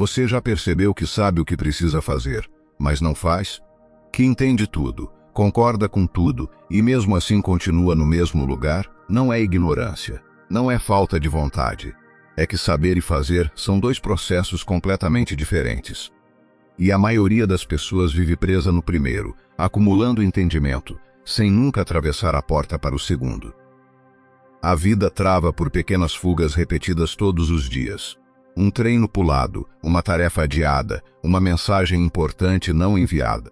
Você já percebeu que sabe o que precisa fazer, mas não faz? Que entende tudo, concorda com tudo e mesmo assim continua no mesmo lugar? Não é ignorância, não é falta de vontade. É que saber e fazer são dois processos completamente diferentes. E a maioria das pessoas vive presa no primeiro, acumulando entendimento, sem nunca atravessar a porta para o segundo. A vida trava por pequenas fugas repetidas todos os dias. Um treino pulado, uma tarefa adiada, uma mensagem importante não enviada.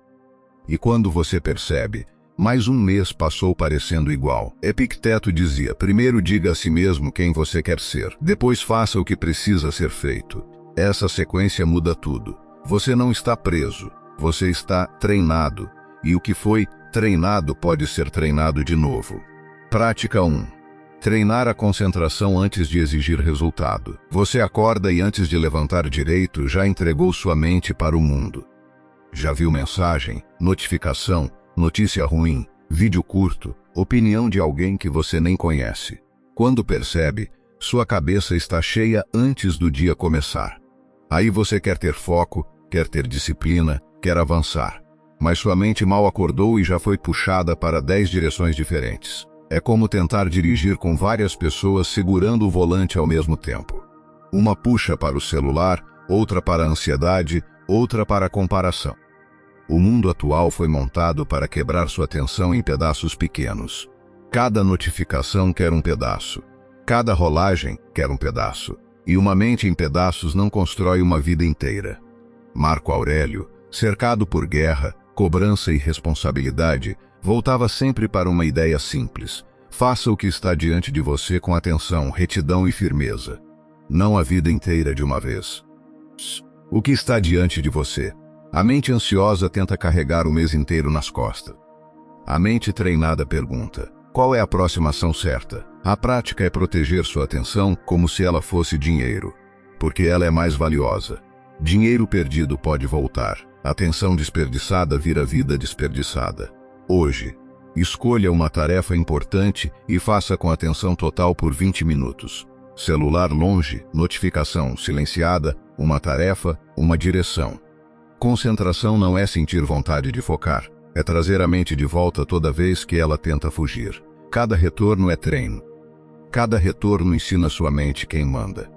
E quando você percebe, mais um mês passou parecendo igual. Epicteto dizia: primeiro diga a si mesmo quem você quer ser, depois faça o que precisa ser feito. Essa sequência muda tudo. Você não está preso, você está treinado. E o que foi treinado pode ser treinado de novo. Prática 1. Treinar a concentração antes de exigir resultado. Você acorda e antes de levantar direito já entregou sua mente para o mundo. Já viu mensagem, notificação, notícia ruim, vídeo curto, opinião de alguém que você nem conhece. Quando percebe, sua cabeça está cheia antes do dia começar. Aí você quer ter foco, quer ter disciplina, quer avançar. Mas sua mente mal acordou e já foi puxada para 10 direções diferentes. É como tentar dirigir com várias pessoas segurando o volante ao mesmo tempo. Uma puxa para o celular, outra para a ansiedade, outra para a comparação. O mundo atual foi montado para quebrar sua atenção em pedaços pequenos. Cada notificação quer um pedaço. Cada rolagem quer um pedaço. E uma mente em pedaços não constrói uma vida inteira. Marco Aurélio, cercado por guerra, cobrança e responsabilidade, voltava sempre para uma ideia simples. Faça o que está diante de você com atenção, retidão e firmeza. Não a vida inteira de uma vez. O que está diante de você? A mente ansiosa tenta carregar o mês inteiro nas costas. A mente treinada pergunta: qual é a próxima ação certa? A prática é proteger sua atenção como se ela fosse dinheiro, porque ela é mais valiosa. Dinheiro perdido pode voltar. Atenção desperdiçada vira vida desperdiçada. Hoje, escolha uma tarefa importante e faça com atenção total por 20 minutos. Celular longe, notificação silenciada, uma tarefa, uma direção. Concentração não é sentir vontade de focar, é trazer a mente de volta toda vez que ela tenta fugir. Cada retorno é treino. Cada retorno ensina sua mente quem manda.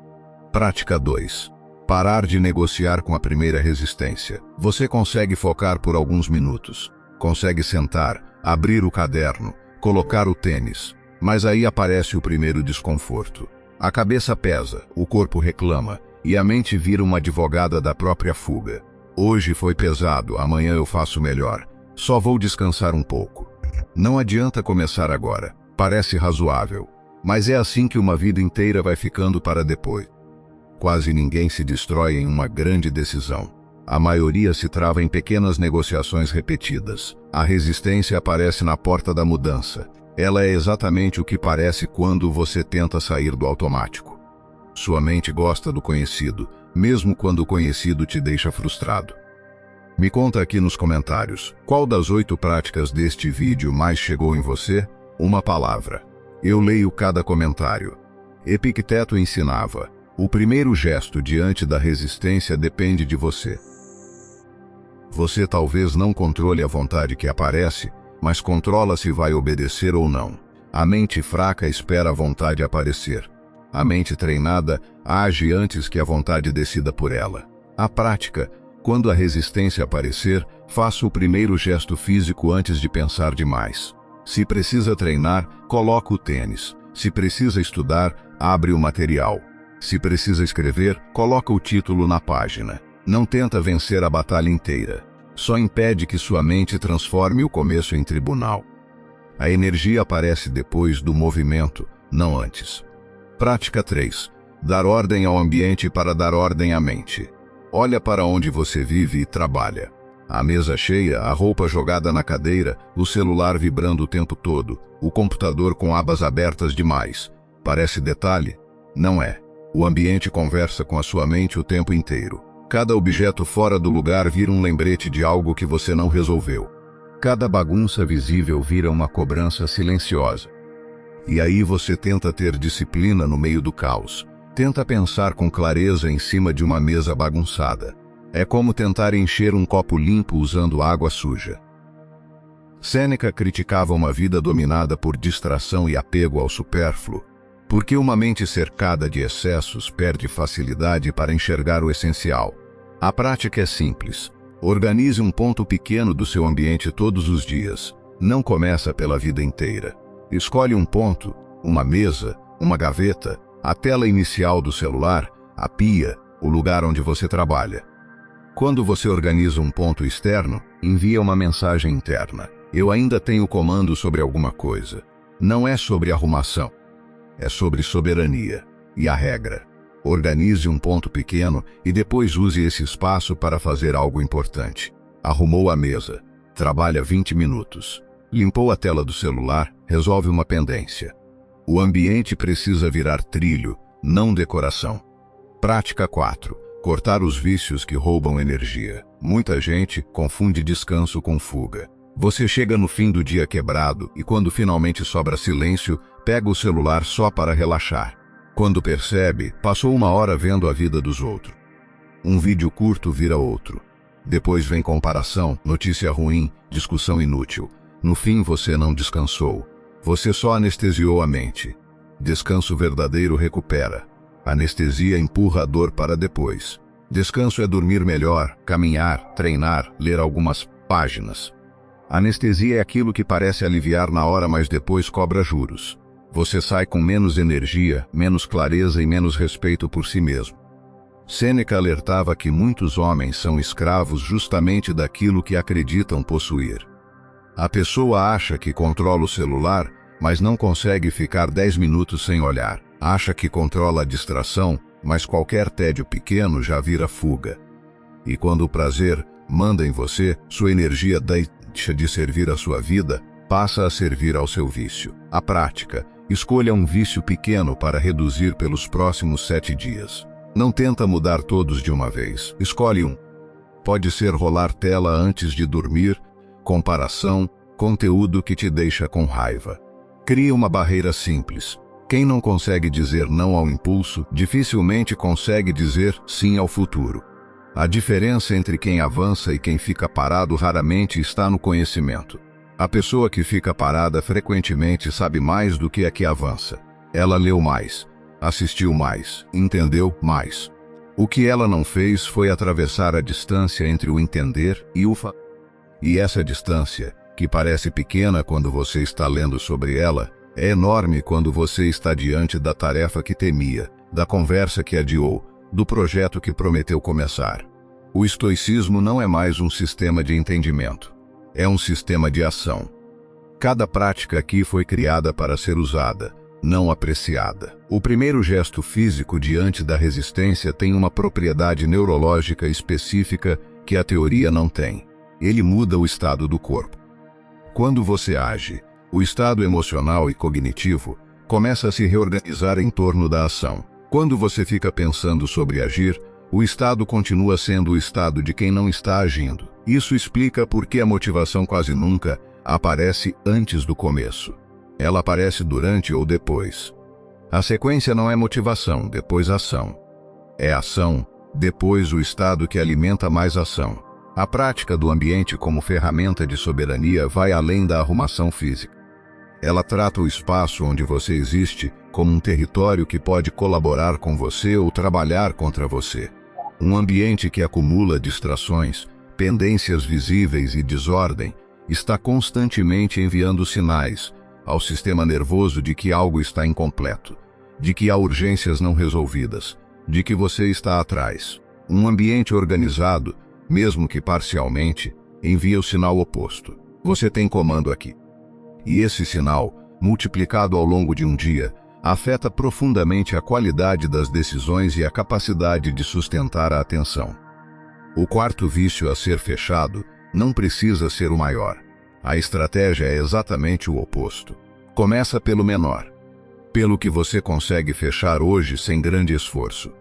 Prática 2. Parar de negociar com a primeira resistência. Você consegue focar por alguns minutos. Consegue sentar, abrir o caderno, colocar o tênis. Mas aí aparece o primeiro desconforto. A cabeça pesa, o corpo reclama, e a mente vira uma advogada da própria fuga. Hoje foi pesado, amanhã eu faço melhor. Só vou descansar um pouco. Não adianta começar agora. Parece razoável. Mas é assim que uma vida inteira vai ficando para depois. Quase ninguém se destrói em uma grande decisão. A maioria se trava em pequenas negociações repetidas. A resistência aparece na porta da mudança. Ela é exatamente o que parece quando você tenta sair do automático. Sua mente gosta do conhecido, mesmo quando o conhecido te deixa frustrado. Me conta aqui nos comentários, qual das 8 práticas deste vídeo mais chegou em você? Uma palavra. Eu leio cada comentário. Epicteto ensinava: o primeiro gesto diante da resistência depende de você. Você talvez não controle a vontade que aparece, mas controla se vai obedecer ou não. A mente fraca espera a vontade aparecer. A mente treinada age antes que a vontade decida por ela. A prática: quando a resistência aparecer, faça o primeiro gesto físico antes de pensar demais. Se precisa treinar, coloca o tênis. Se precisa estudar, abre o material. Se precisa escrever, coloca o título na página. Não tenta vencer a batalha inteira. Só impede que sua mente transforme o começo em tribunal. A energia aparece depois do movimento, não antes. Prática 3. Dar ordem ao ambiente para dar ordem à mente. Olha para onde você vive e trabalha. A mesa cheia, a roupa jogada na cadeira, o celular vibrando o tempo todo, o computador com abas abertas demais. Parece detalhe? Não é. O ambiente conversa com a sua mente o tempo inteiro. Cada objeto fora do lugar vira um lembrete de algo que você não resolveu. Cada bagunça visível vira uma cobrança silenciosa. E aí você tenta ter disciplina no meio do caos. Tenta pensar com clareza em cima de uma mesa bagunçada. É como tentar encher um copo limpo usando água suja. Sêneca criticava uma vida dominada por distração e apego ao supérfluo, porque uma mente cercada de excessos perde facilidade para enxergar o essencial. A prática é simples. Organize um ponto pequeno do seu ambiente todos os dias. Não começa pela vida inteira. Escolhe um ponto, uma mesa, uma gaveta, a tela inicial do celular, a pia, o lugar onde você trabalha. Quando você organiza um ponto externo, envia uma mensagem interna. Eu ainda tenho comando sobre alguma coisa. Não é sobre arrumação. É sobre soberania. E a regra: organize um ponto pequeno e depois use esse espaço para fazer algo importante. Arrumou a mesa. Trabalha 20 minutos. Limpou a tela do celular. Resolve uma pendência. O ambiente precisa virar trilho, não decoração. Prática 4. Cortar os vícios que roubam energia. Muita gente confunde descanso com fuga. Você chega no fim do dia quebrado e quando finalmente sobra silêncio, pega o celular só para relaxar. Quando percebe, passou uma hora vendo a vida dos outros. Um vídeo curto vira outro. Depois vem comparação, notícia ruim, discussão inútil. No fim você não descansou. Você só anestesiou a mente. Descanso verdadeiro recupera. Anestesia empurra a dor para depois. Descanso é dormir melhor, caminhar, treinar, ler algumas páginas. Anestesia é aquilo que parece aliviar na hora, mas depois cobra juros. Você sai com menos energia, menos clareza e menos respeito por si mesmo. Sêneca alertava que muitos homens são escravos justamente daquilo que acreditam possuir. A pessoa acha que controla o celular, mas não consegue ficar 10 minutos sem olhar. Acha que controla a distração, mas qualquer tédio pequeno já vira fuga. E quando o prazer manda em você, sua energia deixa de servir à sua vida, passa a servir ao seu vício. A prática: escolha um vício pequeno para reduzir pelos próximos 7 dias. Não tenta mudar todos de uma vez. Escolhe um. Pode ser rolar tela antes de dormir, comparação, conteúdo que te deixa com raiva. Crie uma barreira simples. Quem não consegue dizer não ao impulso, dificilmente consegue dizer sim ao futuro. A diferença entre quem avança e quem fica parado raramente está no conhecimento. A pessoa que fica parada frequentemente sabe mais do que a que avança. Ela leu mais, assistiu mais, entendeu mais. O que ela não fez foi atravessar a distância entre o entender e o fazer. E essa distância, que parece pequena quando você está lendo sobre ela, é enorme quando você está diante da tarefa que temia, da conversa que adiou, do projeto que prometeu começar. O estoicismo não é mais um sistema de entendimento. É um sistema de ação. Cada prática aqui foi criada para ser usada, não apreciada. O primeiro gesto físico diante da resistência tem uma propriedade neurológica específica que a teoria não tem. Ele muda o estado do corpo. Quando você age, o estado emocional e cognitivo começa a se reorganizar em torno da ação. Quando você fica pensando sobre agir, o estado continua sendo o estado de quem não está agindo. Isso explica por que a motivação quase nunca aparece antes do começo. Ela aparece durante ou depois. A sequência não é motivação, depois ação. É ação, depois o estado que alimenta mais ação. A prática do ambiente como ferramenta de soberania vai além da arrumação física. Ela trata o espaço onde você existe como um território que pode colaborar com você ou trabalhar contra você. Um ambiente que acumula distrações, pendências visíveis e desordem, está constantemente enviando sinais ao sistema nervoso de que algo está incompleto, de que há urgências não resolvidas, de que você está atrás. Um ambiente organizado, mesmo que parcialmente, envia o sinal oposto. Você tem comando aqui. E esse sinal, multiplicado ao longo de um dia, afeta profundamente a qualidade das decisões e a capacidade de sustentar a atenção. O quarto vício a ser fechado não precisa ser o maior. A estratégia é exatamente o oposto. Começa pelo menor, pelo que você consegue fechar hoje sem grande esforço.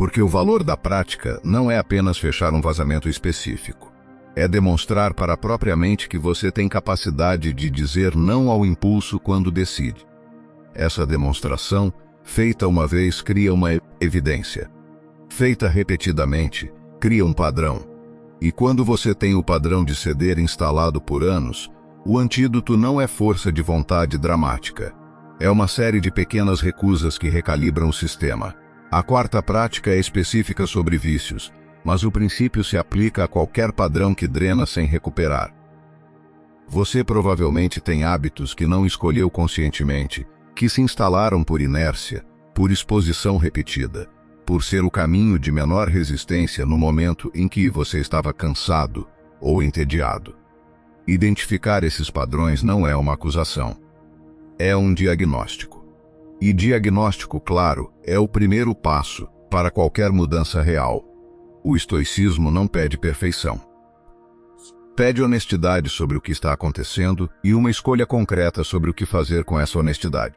Porque o valor da prática não é apenas fechar um vazamento específico. É demonstrar para a própria mente que você tem capacidade de dizer não ao impulso quando decide. Essa demonstração Feita uma vez, cria uma evidência. Feita repetidamente, cria um padrão. E quando você tem o padrão de ceder instalado por anos, o antídoto não é força de vontade dramática. É uma série de pequenas recusas que recalibram o sistema. A quarta prática é específica sobre vícios, mas o princípio se aplica a qualquer padrão que drena sem recuperar. Você provavelmente tem hábitos que não escolheu conscientemente, que se instalaram por inércia, por exposição repetida, por ser o caminho de menor resistência no momento em que você estava cansado ou entediado. Identificar esses padrões não é uma acusação. É um diagnóstico. E diagnóstico, claro, é o primeiro passo para qualquer mudança real. O estoicismo não pede perfeição. Pede honestidade sobre o que está acontecendo e uma escolha concreta sobre o que fazer com essa honestidade.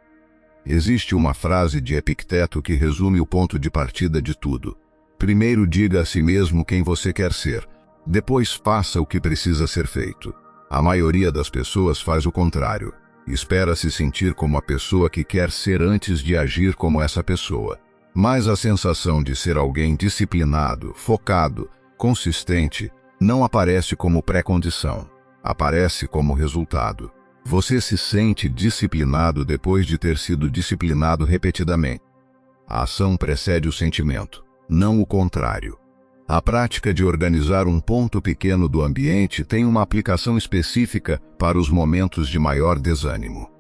Existe uma frase de Epicteto que resume o ponto de partida de tudo. Primeiro diga a si mesmo quem você quer ser, depois faça o que precisa ser feito. A maioria das pessoas faz o contrário. Espera se sentir como a pessoa que quer ser antes de agir como essa pessoa. Mas a sensação de ser alguém disciplinado, focado, consistente, não aparece como pré-condição. Aparece como resultado. Você se sente disciplinado depois de ter sido disciplinado repetidamente. A ação precede o sentimento, não o contrário. A prática de organizar um ponto pequeno do ambiente tem uma aplicação específica para os momentos de maior desânimo.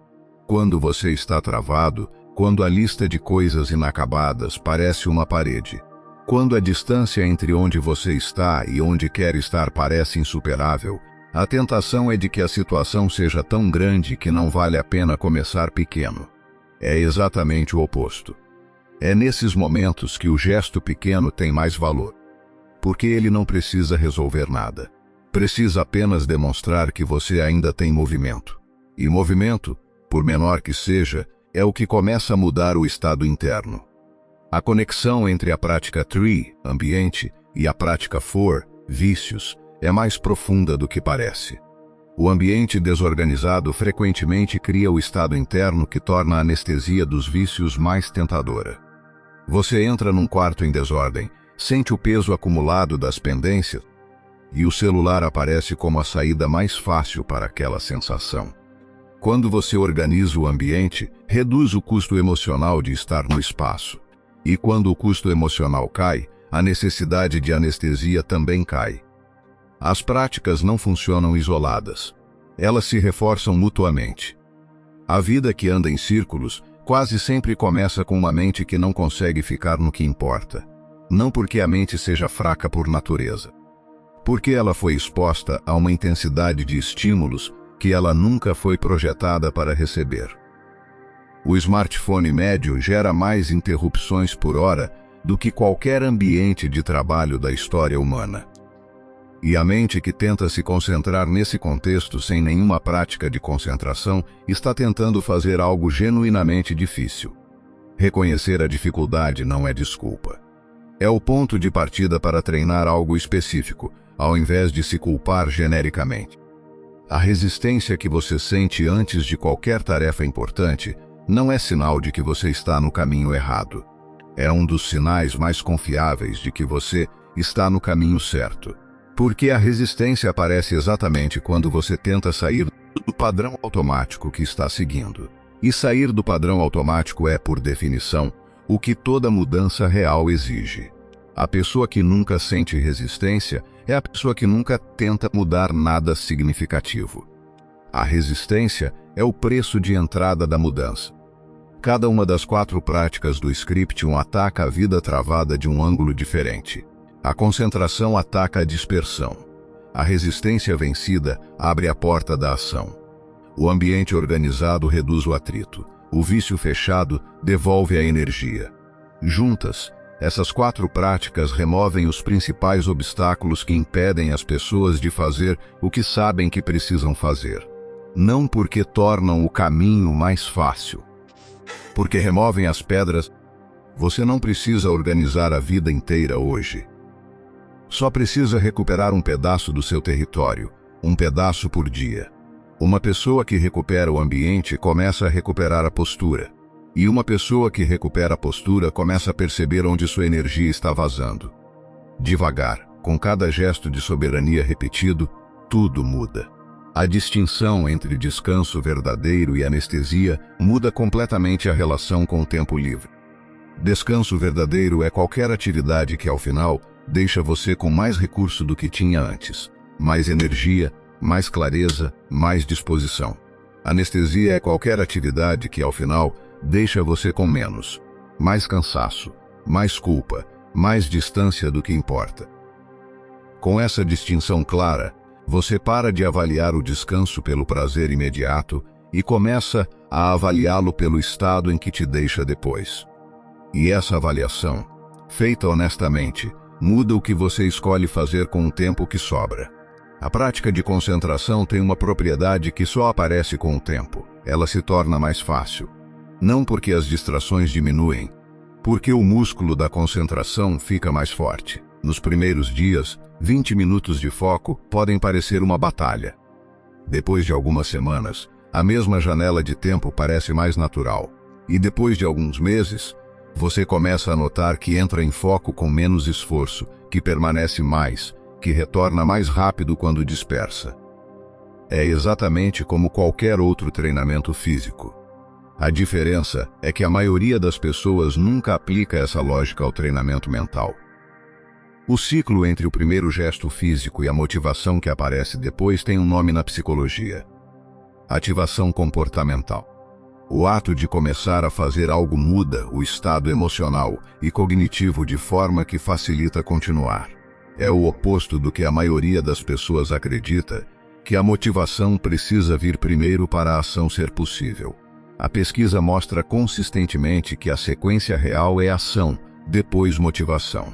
Quando você está travado, quando a lista de coisas inacabadas parece uma parede, quando a distância entre onde você está e onde quer estar parece insuperável, a tentação é de que a situação seja tão grande que não vale a pena começar pequeno. É exatamente o oposto. É nesses momentos que o gesto pequeno tem mais valor. Porque ele não precisa resolver nada. Precisa apenas demonstrar que você ainda tem movimento. E movimento, por menor que seja, é o que começa a mudar o estado interno. A conexão entre a prática 3, ambiente, e a prática 4, vícios, é mais profunda do que parece. O ambiente desorganizado frequentemente cria o estado interno que torna a anestesia dos vícios mais tentadora. Você entra num quarto em desordem, sente o peso acumulado das pendências, e o celular aparece como a saída mais fácil para aquela sensação. Quando você organiza o ambiente, reduz o custo emocional de estar no espaço. E quando o custo emocional cai, a necessidade de anestesia também cai. As práticas não funcionam isoladas. Elas se reforçam mutuamente. A vida que anda em círculos quase sempre começa com uma mente que não consegue ficar no que importa. Não porque a mente seja fraca por natureza. Porque ela foi exposta a uma intensidade de estímulos que ela nunca foi projetada para receber. O smartphone médio gera mais interrupções por hora do que qualquer ambiente de trabalho da história humana. E a mente que tenta se concentrar nesse contexto sem nenhuma prática de concentração está tentando fazer algo genuinamente difícil. Reconhecer a dificuldade não é desculpa. É o ponto de partida para treinar algo específico, ao invés de se culpar genericamente. A resistência que você sente antes de qualquer tarefa importante não é sinal de que você está no caminho errado. É um dos sinais mais confiáveis de que você está no caminho certo. Porque a resistência aparece exatamente quando você tenta sair do padrão automático que está seguindo. E sair do padrão automático é, por definição, o que toda mudança real exige. A pessoa que nunca sente resistência é a pessoa que nunca tenta mudar nada significativo. A resistência é o preço de entrada da mudança. Cada uma das 4 práticas do Scriptium ataca a vida travada de um ângulo diferente. A concentração ataca a dispersão. A resistência vencida abre a porta da ação. O ambiente organizado reduz o atrito. O vício fechado devolve a energia. Juntas, essas 4 práticas removem os principais obstáculos que impedem as pessoas de fazer o que sabem que precisam fazer. Não porque tornam o caminho mais fácil. Porque removem as pedras. Você não precisa organizar a vida inteira hoje. Só precisa recuperar um pedaço do seu território, um pedaço por dia. Uma pessoa que recupera o ambiente começa a recuperar a postura. E uma pessoa que recupera a postura começa a perceber onde sua energia está vazando. Devagar, com cada gesto de soberania repetido, tudo muda. A distinção entre descanso verdadeiro e anestesia muda completamente a relação com o tempo livre. Descanso verdadeiro é qualquer atividade que, ao final, deixa você com mais recurso do que tinha antes. Mais energia, mais clareza, mais disposição. Anestesia é qualquer atividade que, ao final, deixa você com menos. Mais cansaço, mais culpa, mais distância do que importa. Com essa distinção clara, você para de avaliar o descanso pelo prazer imediato e começa a avaliá-lo pelo estado em que te deixa depois. E essa avaliação, feita honestamente, muda o que você escolhe fazer com o tempo que sobra. A prática de concentração tem uma propriedade que só aparece com o tempo. Ela se torna mais fácil. Não porque as distrações diminuem, porque o músculo da concentração fica mais forte. Nos primeiros dias, 20 minutos de foco podem parecer uma batalha. Depois de algumas semanas, a mesma janela de tempo parece mais natural. E depois de alguns meses, você começa a notar que entra em foco com menos esforço, que permanece mais, que retorna mais rápido quando dispersa. É exatamente como qualquer outro treinamento físico. A diferença é que a maioria das pessoas nunca aplica essa lógica ao treinamento mental. O ciclo entre o primeiro gesto físico e a motivação que aparece depois tem um nome na psicologia: ativação comportamental. O ato de começar a fazer algo muda o estado emocional e cognitivo de forma que facilita continuar. É o oposto do que a maioria das pessoas acredita, que a motivação precisa vir primeiro para a ação ser possível. A pesquisa mostra consistentemente que a sequência real é ação, depois motivação.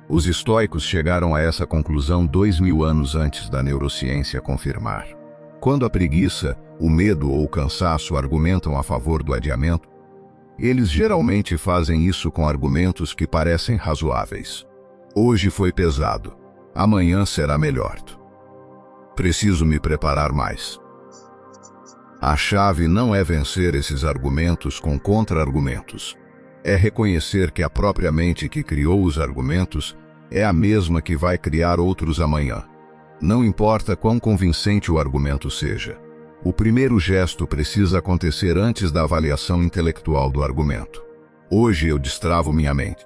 Os estoicos chegaram a essa conclusão 2000 anos antes da neurociência confirmar. Quando a preguiça, o medo ou o cansaço argumentam a favor do adiamento, eles geralmente fazem isso com argumentos que parecem razoáveis. Hoje foi pesado. Amanhã será melhor. Preciso me preparar mais. A chave não é vencer esses argumentos com contra-argumentos. É reconhecer que a própria mente que criou os argumentos é a mesma que vai criar outros amanhã. Não importa quão convincente o argumento seja. O primeiro gesto precisa acontecer antes da avaliação intelectual do argumento. Hoje eu destravo minha mente.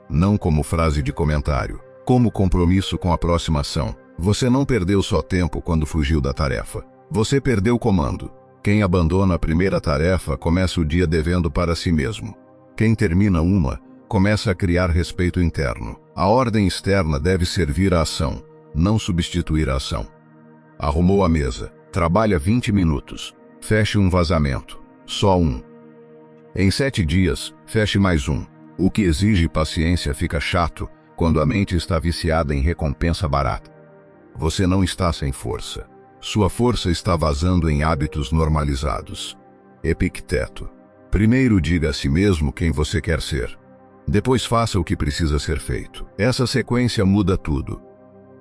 Não como frase de comentário, como compromisso com a próxima ação. Você não perdeu só tempo quando fugiu da tarefa. Você perdeu o comando. Quem abandona a primeira tarefa começa o dia devendo para si mesmo. Quem termina uma, começa a criar respeito interno. A ordem externa deve servir à ação, não substituir a ação. Arrumou a mesa. Trabalha 20 minutos. Feche um vazamento. Só um. Em 7 dias, feche mais um. O que exige paciência fica chato quando a mente está viciada em recompensa barata. Você não está sem força. Sua força está vazando em hábitos normalizados. Epicteto. Primeiro diga a si mesmo quem você quer ser. Depois faça o que precisa ser feito. Essa sequência muda tudo.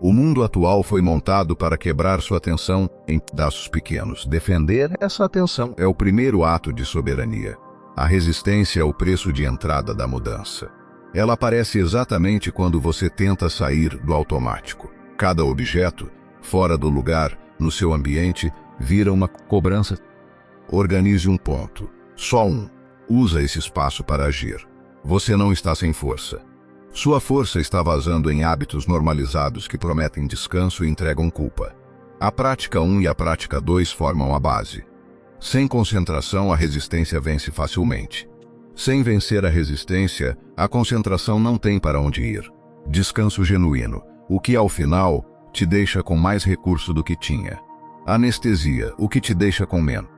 O mundo atual foi montado para quebrar sua atenção em pedaços pequenos. Defender essa atenção é o primeiro ato de soberania. A resistência é o preço de entrada da mudança. Ela aparece exatamente quando você tenta sair do automático. Cada objeto, fora do lugar, no seu ambiente, vira uma cobrança. Organize um ponto. Só um. Usa esse espaço para agir. Você não está sem força. Sua força está vazando em hábitos normalizados que prometem descanso e entregam culpa. A prática 1 e a prática 2 formam a base. Sem concentração, a resistência vence facilmente. Sem vencer a resistência, a concentração não tem para onde ir. Descanso genuíno, o que ao final te deixa com mais recurso do que tinha. Anestesia, o que te deixa com menos.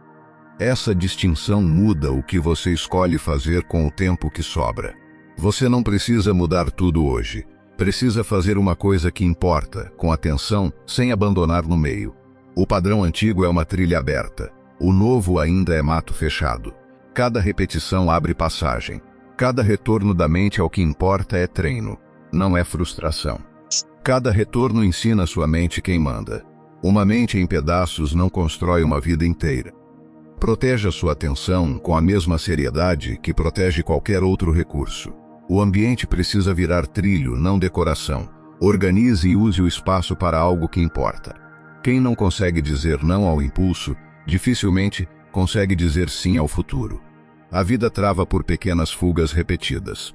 Essa distinção muda o que você escolhe fazer com o tempo que sobra. Você não precisa mudar tudo hoje. Precisa fazer uma coisa que importa, com atenção, sem abandonar no meio. O padrão antigo é uma trilha aberta. O novo ainda é mato fechado. Cada repetição abre passagem. Cada retorno da mente ao que importa é treino, não é frustração. Cada retorno ensina sua mente quem manda. Uma mente em pedaços não constrói uma vida inteira. Proteja sua atenção com a mesma seriedade que protege qualquer outro recurso. O ambiente precisa virar trilho, não decoração. Organize e use o espaço para algo que importa. Quem não consegue dizer não ao impulso, dificilmente consegue dizer sim ao futuro. A vida trava por pequenas fugas repetidas.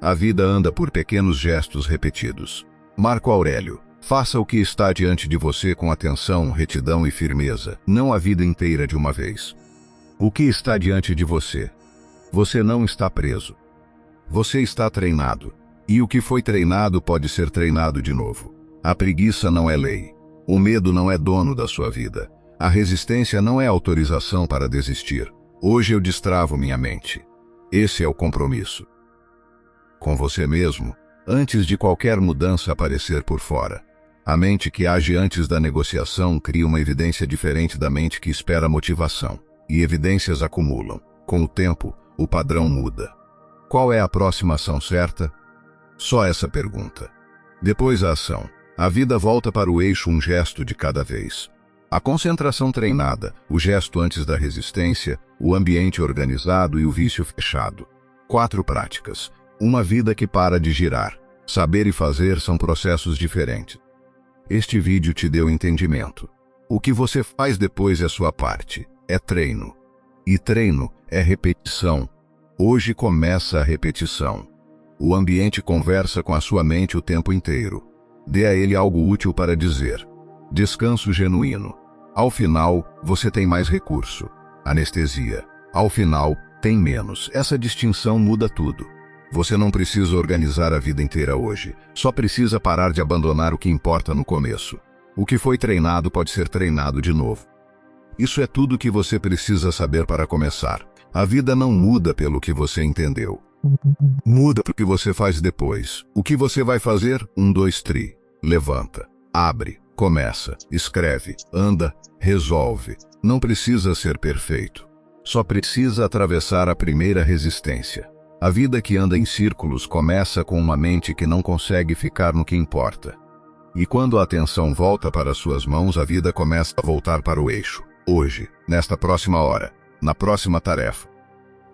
A vida anda por pequenos gestos repetidos. Marco Aurélio. Faça o que está diante de você com atenção, retidão e firmeza, não a vida inteira de uma vez. O que está diante de você? Você não está preso. Você está treinado. E o que foi treinado pode ser treinado de novo. A preguiça não é lei. O medo não é dono da sua vida. A resistência não é autorização para desistir. Hoje eu destravo minha mente. Esse é o compromisso. Com você mesmo, antes de qualquer mudança aparecer por fora. A mente que age antes da negociação cria uma evidência diferente da mente que espera motivação. E evidências acumulam. Com o tempo, o padrão muda. Qual é a próxima ação certa? Só essa pergunta. Depois a ação. A vida volta para o eixo, um gesto de cada vez. A concentração treinada, o gesto antes da resistência, o ambiente organizado e o vício fechado. 4 práticas. Uma vida que para de girar. Saber e fazer são processos diferentes. Este vídeo te deu entendimento. O que você faz depois é sua parte. É treino. E treino é repetição. Hoje começa a repetição. O ambiente conversa com a sua mente o tempo inteiro. Dê a ele algo útil para dizer. Descanso genuíno. Ao final, você tem mais recurso. Anestesia. Ao final, tem menos. Essa distinção muda tudo. Você não precisa organizar a vida inteira hoje. Só precisa parar de abandonar o que importa no começo. O que foi treinado pode ser treinado de novo. Isso é tudo que você precisa saber para começar. A vida não muda pelo que você entendeu. Muda pelo que você faz depois. O que você vai fazer? 1, 2, 3. Levanta. Abre. Começa. Escreve. Anda. Resolve. Não precisa ser perfeito. Só precisa atravessar a primeira resistência. A vida que anda em círculos começa com uma mente que não consegue ficar no que importa. E quando a atenção volta para suas mãos, a vida começa a voltar para o eixo. Hoje, nesta próxima hora, na próxima tarefa.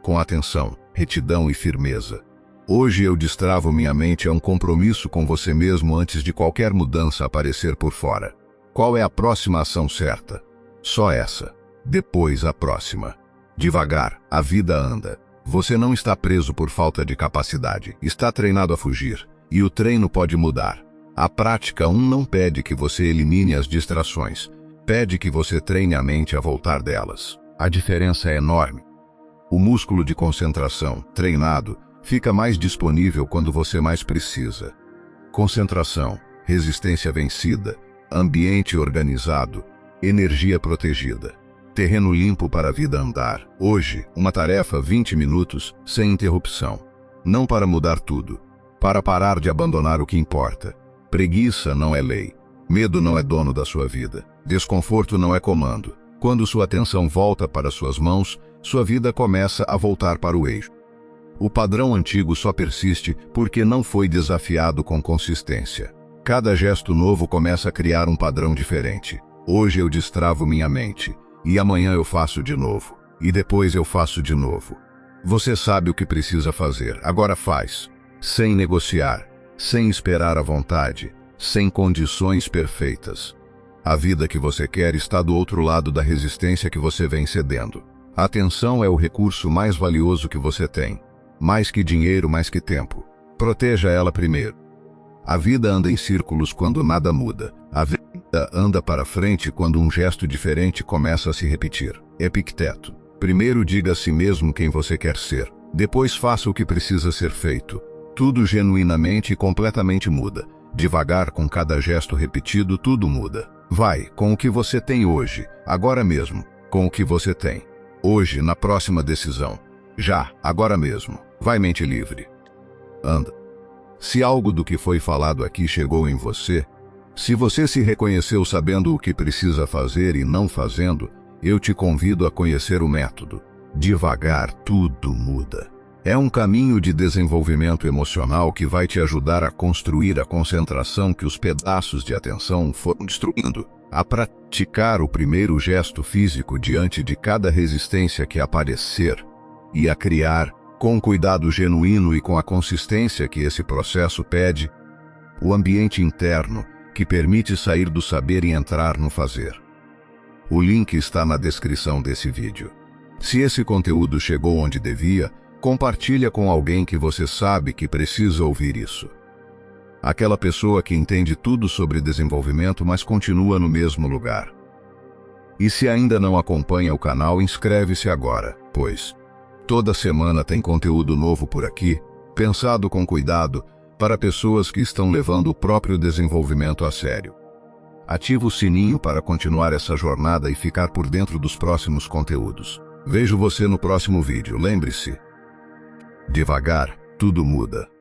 Com atenção, retidão e firmeza. Hoje eu destravo minha mente a um compromisso com você mesmo antes de qualquer mudança aparecer por fora. Qual é a próxima ação certa? Só essa. Depois a próxima. Devagar, a vida anda. Você não está preso por falta de capacidade. Está treinado a fugir. E o treino pode mudar. A prática 1 não pede que você elimine as distrações. Pede que você treine a mente a voltar delas. A diferença é enorme. O músculo de concentração, treinado, fica mais disponível quando você mais precisa. Concentração, resistência vencida, ambiente organizado, energia protegida. Terreno limpo para a vida andar. Hoje, uma tarefa 20 minutos, sem interrupção. Não para mudar tudo. Para parar de abandonar o que importa. Preguiça não é lei. Medo não é dono da sua vida. Desconforto não é comando. Quando sua atenção volta para suas mãos, sua vida começa a voltar para o eixo. O padrão antigo só persiste porque não foi desafiado com consistência. Cada gesto novo começa a criar um padrão diferente. Hoje eu destravo minha mente. E amanhã eu faço de novo. E depois eu faço de novo. Você sabe o que precisa fazer. Agora faz. Sem negociar. Sem esperar à vontade. Sem condições perfeitas. A vida que você quer está do outro lado da resistência que você vem cedendo. A atenção é o recurso mais valioso que você tem. Mais que dinheiro, mais que tempo. Proteja ela primeiro. A vida anda em círculos quando nada muda. A vida anda para frente quando um gesto diferente começa a se repetir. Epicteto. Primeiro diga a si mesmo quem você quer ser. Depois faça o que precisa ser feito. Tudo genuinamente e completamente muda. Devagar, com cada gesto repetido, tudo muda. Vai, com o que você tem hoje, agora mesmo, com o que você tem. Hoje, na próxima decisão. Já, agora mesmo. Vai, mente livre. Anda. Se algo do que foi falado aqui chegou em você, se você se reconheceu sabendo o que precisa fazer e não fazendo, eu te convido a conhecer o método. Devagar, tudo muda. É um caminho de desenvolvimento emocional que vai te ajudar a construir a concentração que os pedaços de atenção foram destruindo. a praticar o primeiro gesto físico diante de cada resistência que aparecer e a criar, com cuidado genuíno e com a consistência que esse processo pede, o ambiente interno que permite sair do saber e entrar no fazer. O link está na descrição desse vídeo. Se esse conteúdo chegou onde devia, compartilha com alguém que você sabe que precisa ouvir isso. Aquela pessoa que entende tudo sobre desenvolvimento, mas continua no mesmo lugar. E se ainda não acompanha o canal, inscreve-se agora, pois toda semana tem conteúdo novo por aqui, pensado com cuidado para pessoas que estão levando o próprio desenvolvimento a sério. Ativa o sininho para continuar essa jornada e ficar por dentro dos próximos conteúdos. Vejo você no próximo vídeo. Lembre-se, devagar, tudo muda.